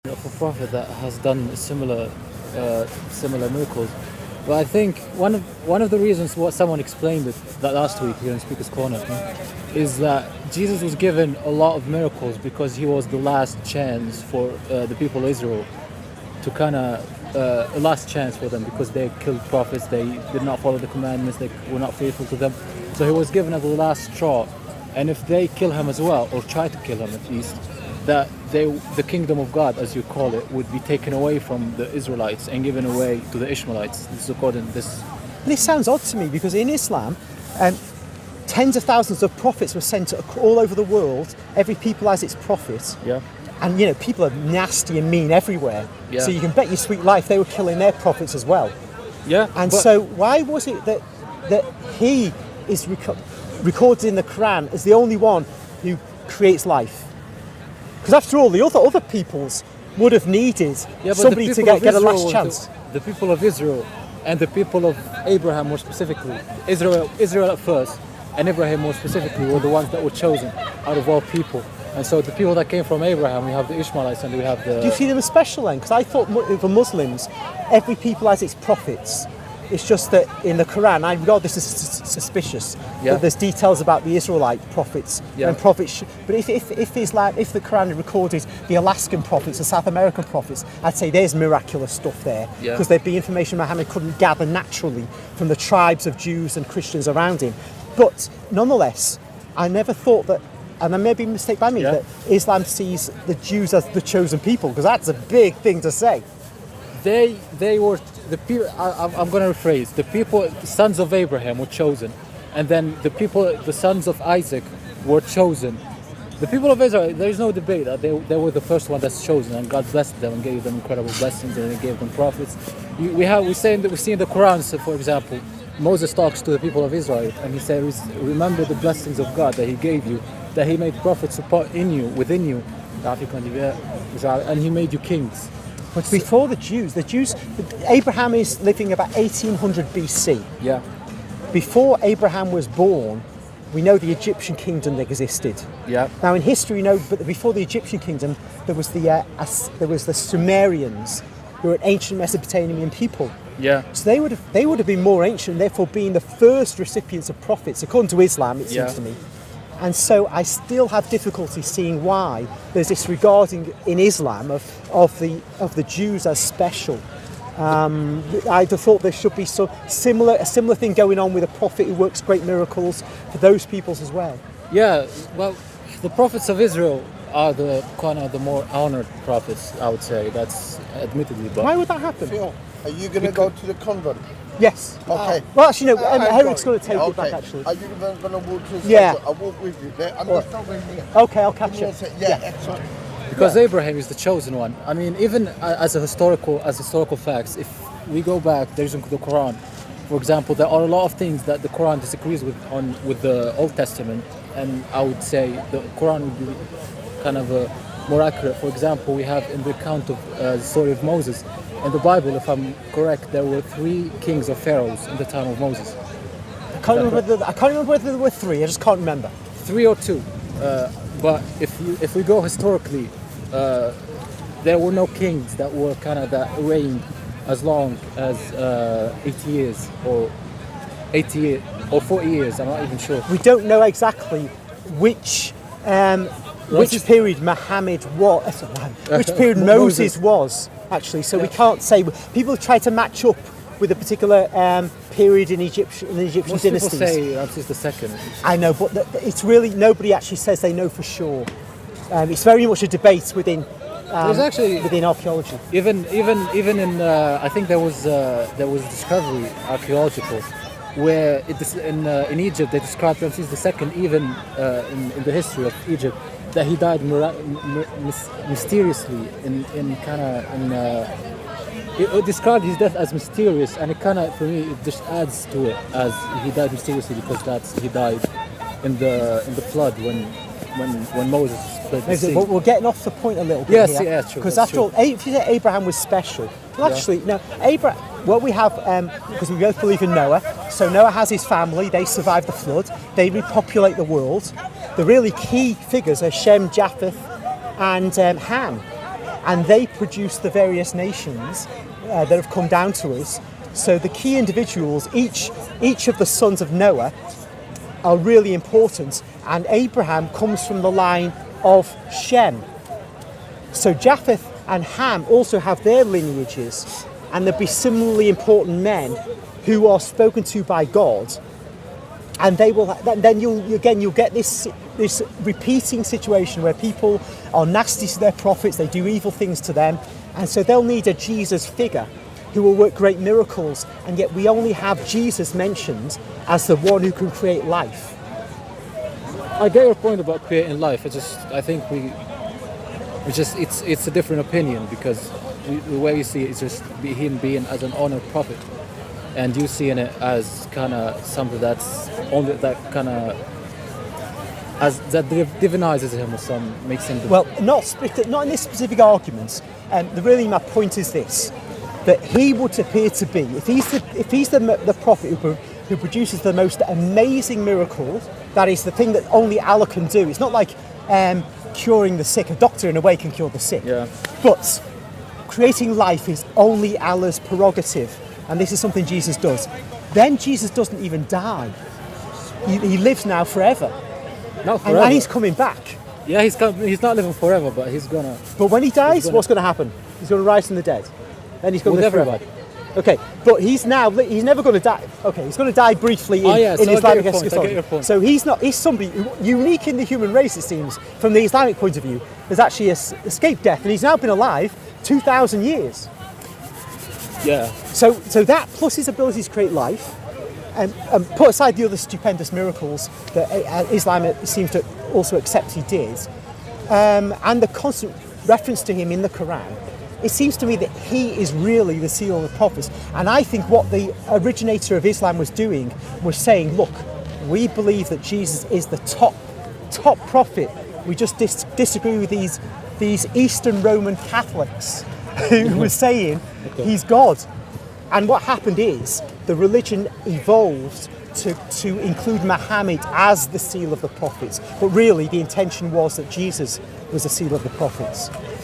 of a prophet that has done similar miracles. But I think one of the reasons what someone explained it that last week here in Speaker's Corner is that Jesus was given a lot of miracles because he was the last chance for the people of Israel to kind of a last chance for them because they killed prophets, they did not follow the commandments, they were not faithful to them. So he was given as the last straw, and if they kill him as well, or try to kill him at least, that the kingdom of God, as you call it, would be taken away from the Israelites and given away to the Ishmaelites. This is according to this. This sounds odd to me because in Islam, tens of thousands of prophets were sent all over the world. Every people has its prophet. Yeah. And people are nasty and mean everywhere. Yeah. So you can bet your sweet life they were killing their prophets as well. Yeah. And so why was it that he is recorded in the Quran as the only one who creates life? Because after all, the other peoples would have needed somebody to get a last chance. The people of Israel and the people of Abraham more specifically, Israel at first, and Abraham more specifically were the ones that were chosen out of all people. And so the people that came from Abraham, we have the Ishmaelites and we have the... Do you see them as special then? Because I thought for Muslims, every people has its prophets. It's just that in the Quran, I regard this as suspicious. That there's details about the Israelite prophets and prophets. But if the Quran had recorded the Alaskan prophets, the South American prophets, I'd say there's miraculous stuff there because there'd be information Muhammad couldn't gather naturally from the tribes of Jews and Christians around him. But nonetheless, I never thought that, and I may be a mistake by me, that Islam sees the Jews as the chosen people, because that's a big thing to say. They were the people. I'm going to rephrase. The people, the sons of Abraham, were chosen, and then the sons of Isaac, were chosen. The people of Israel, there is no debate that they were the first one that's chosen, and God blessed them and gave them incredible blessings, and He gave them prophets. We see in the Quran, so for example, Moses talks to the people of Israel, and he says, "Remember the blessings of God that He gave you, that He made prophets within you, and He made you kings." But before the Jews, Abraham is living about 1800 BC. Yeah. Before Abraham was born, we know the Egyptian kingdom existed. Yeah. Now in history, but before the Egyptian kingdom, there was the Sumerians, who were an ancient Mesopotamian people. Yeah. So they would have been more ancient, therefore being the first recipients of prophets, according to Islam, it seems to me. And so I still have difficulty seeing why there's this regarding in Islam of the Jews as special. I'd have thought there should be a similar thing going on with a prophet who works great miracles for those peoples as well. Yeah, well, the prophets of Israel are the more honored prophets, I would say. That's admittedly. But why would that happen? Phil, are you going to go to the convent? Yes. Okay. Well, actually, no. Eric's going to take it back. Actually. Are you going to walk to the center? I'll walk with you. I'm just not with me. Okay, I'll catch you. Yeah, excellent. Because Abraham is the chosen one. I mean, even as historical facts, if we go back, there's in the Quran, for example, there are a lot of things that the Quran disagrees with the Old Testament, and I would say the Quran would be kind of more accurate. For example, we have in the account of the story of Moses. In the Bible, if I'm correct, there were 3 kings of pharaohs in the time of Moses. I can't remember whether there were 3. I just can't remember. 3 or 2. But if we go historically, there were no kings that were that reigned as long as 80 years or 40 years. I'm not even sure. We don't know exactly which period Muhammad was, which period Moses was, actually. So we can't say. People try to match up with a particular period in Egyptian Most dynasties. People say Ramses II. I know, but it's really nobody actually says they know for sure. It's very much a debate within archaeology. Even in I think there was discovery archaeological where in Egypt they described Ramses II even in the history of Egypt that he died mysteriously it described his death as mysterious, and it for me it just adds to it as he died mysteriously because he died in the flood when Moses split the sea. We're getting off the point a little bit here. Yes, true. Because after all, if you say Abraham was special, well, actually, no. Abraham. What we have, because we both believe in Noah. So Noah has his family. They survive the flood. They repopulate the world. The really key figures are Shem, Japheth, and Ham. and they produce the various nations that have come down to us. So the key individuals, each of the sons of Noah, are really important, and Abraham comes from the line of Shem. So Japheth and Ham also have their lineages, and there'll be similarly important men who are spoken to by God, and they will. Then you'll get this repeating situation where people are nasty to their prophets, they do evil things to them, and so they'll need a Jesus figure who will work great miracles, and yet we only have Jesus mentioned as the one who can create life. I get your point about creating life. I think it's a different opinion, because the way we see it is just him being as an honored prophet, and you seeing it as kind of something that's only that kind of as that divinizes him or some makes him. Well, not in this specific argument. Really, my point is this: that he would appear to be, if he's the prophet who produces the most amazing miracle, that is the thing that only Allah can do. It's not like curing the sick. A doctor in a way can cure the sick. Yeah. But creating life is only Allah's prerogative, and this is something Jesus does. Then Jesus doesn't even die. He lives now forever. Not forever. And he's coming back. Yeah, he's not living forever, but he's gonna. But when he dies, what's going to happen? He's going to rise from the dead. Then he's going to live everybody. forever. Okay, but he's never going to die. Okay, he's going to die briefly in Islamic eschatology. So he's somebody unique in the human race, it seems, from the Islamic point of view. Has actually escaped death, and he's now been alive 2,000 years. Yeah. So that plus his ability to create life, and put aside the other stupendous miracles that Islam seems to also accept he did, and the constant reference to him in the Quran, it seems to me that he is really the seal of the prophets. And I think what the originator of Islam was doing was saying, look, we believe that Jesus is the top prophet. We just disagree with these Eastern Roman Catholics who were saying he's God. And what happened is the religion evolved to include Mohamed as the seal of the prophets. But really the intention was that Jesus was the seal of the prophets.